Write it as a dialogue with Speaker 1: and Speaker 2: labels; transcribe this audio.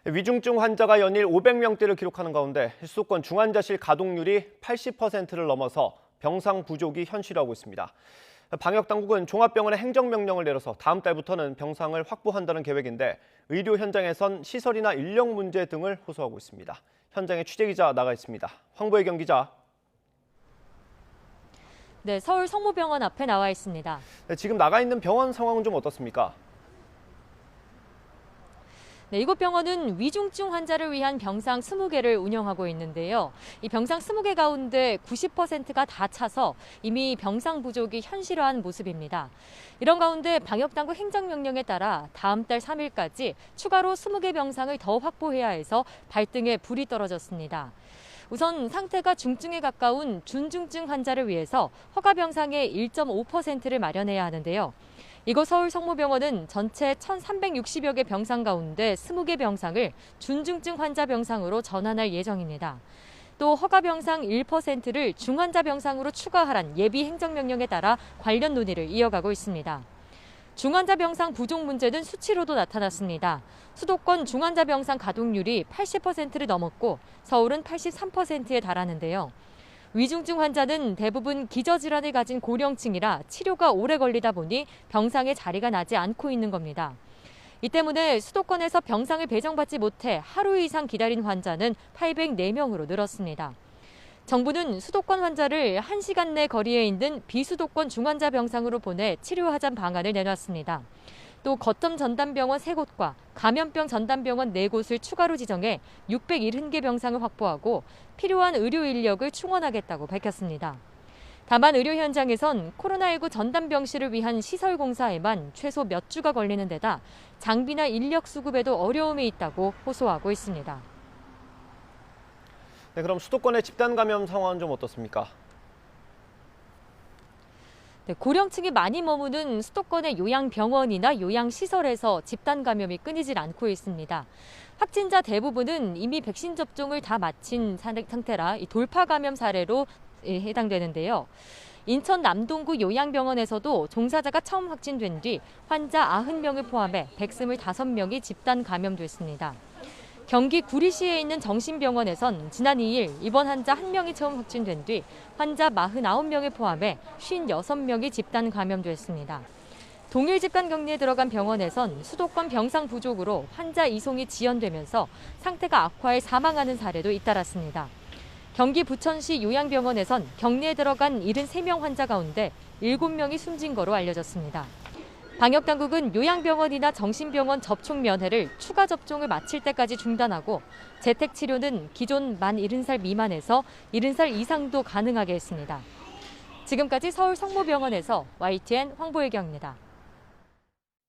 Speaker 1: 위중증 환자가 연일 500명대를 기록하는 가운데 수도권 중환자실 가동률이 80%를 넘어서 병상 부족이 현실화하고 있습니다. 방역당국은 종합병원에 행정명령을 내려서 다음 달부터는 병상을 확보한다는 계획인데 의료 현장에선 시설이나 인력 문제 등을 호소하고 있습니다. 현장에 취재기자 나가 있습니다. 황보혜경 기자.
Speaker 2: 네, 서울 성모병원 앞에 나와 있습니다.
Speaker 1: 지금 나가 있는 병원 상황은 좀 어떻습니까?
Speaker 2: 네, 이곳 병원은 위중증 환자를 위한 병상 20개를 운영하고 있는데요. 이 병상 20개 가운데 90%가 다 차서 이미 병상 부족이 현실화한 모습입니다. 이런 가운데 방역당국 행정명령에 따라 다음 달 3일까지 추가로 20개 병상을 더 확보해야 해서 발등에 불이 떨어졌습니다. 우선 상태가 중증에 가까운 준중증 환자를 위해서 허가 병상의 1.5%를 마련해야 하는데요. 이곳 서울 성모병원은 전체 1,360여 개 병상 가운데 20개 병상을 준중증 환자 병상으로 전환할 예정입니다. 또 허가 병상 1%를 중환자 병상으로 추가하란 예비 행정명령에 따라 관련 논의를 이어가고 있습니다. 중환자 병상 부족 문제는 수치로도 나타났습니다. 수도권 중환자 병상 가동률이 80%를 넘었고 서울은 83%에 달하는데요. 위중증 환자는 대부분 기저질환을 가진 고령층이라 치료가 오래 걸리다 보니 병상에 자리가 나지 않고 있는 겁니다. 이 때문에 수도권에서 병상을 배정받지 못해 하루 이상 기다린 환자는 804명으로 늘었습니다. 정부는 수도권 환자를 1시간 내 거리에 있는 비수도권 중환자 병상으로 보내 치료하자는 방안을 내놨습니다. 또 거점 전담병원 3곳과 감염병 전담병원 4곳을 추가로 지정해 670개 병상을 확보하고 필요한 의료 인력을 충원하겠다고 밝혔습니다. 다만 의료 현장에선 코로나19 전담병실을 위한 시설 공사에만 최소 몇 주가 걸리는 데다 장비나 인력 수급에도 어려움이 있다고 호소하고 있습니다.
Speaker 1: 네, 그럼 수도권의 집단 감염 상황은 좀 어떻습니까?
Speaker 2: 네, 고령층이 많이 머무는 수도권의 요양병원이나 요양시설에서 집단 감염이 끊이질 않고 있습니다. 확진자 대부분은 이미 백신 접종을 다 마친 상태라 돌파 감염 사례로 해당되는데요. 인천 남동구 요양병원에서도 종사자가 처음 확진된 뒤 환자 90명을 포함해 125명이 집단 감염됐습니다. 경기 구리시에 있는 정신병원에선 지난 2일 입원 환자 1명이 처음 확진된 뒤 환자 49명을 포함해 56명이 집단 감염됐습니다. 동일 집단 격리에 들어간 병원에선 수도권 병상 부족으로 환자 이송이 지연되면서 상태가 악화해 사망하는 사례도 잇따랐습니다. 경기 부천시 요양병원에선 격리에 들어간 73명 환자 가운데 7명이 숨진 거로 알려졌습니다. 방역당국은 요양병원이나 정신병원 접촉 면회를 추가 접종을 마칠 때까지 중단하고 재택치료는 기존 만 70살 미만에서 70살 이상도 가능하게 했습니다. 지금까지 서울 성모병원에서 YTN 황보혜경입니다.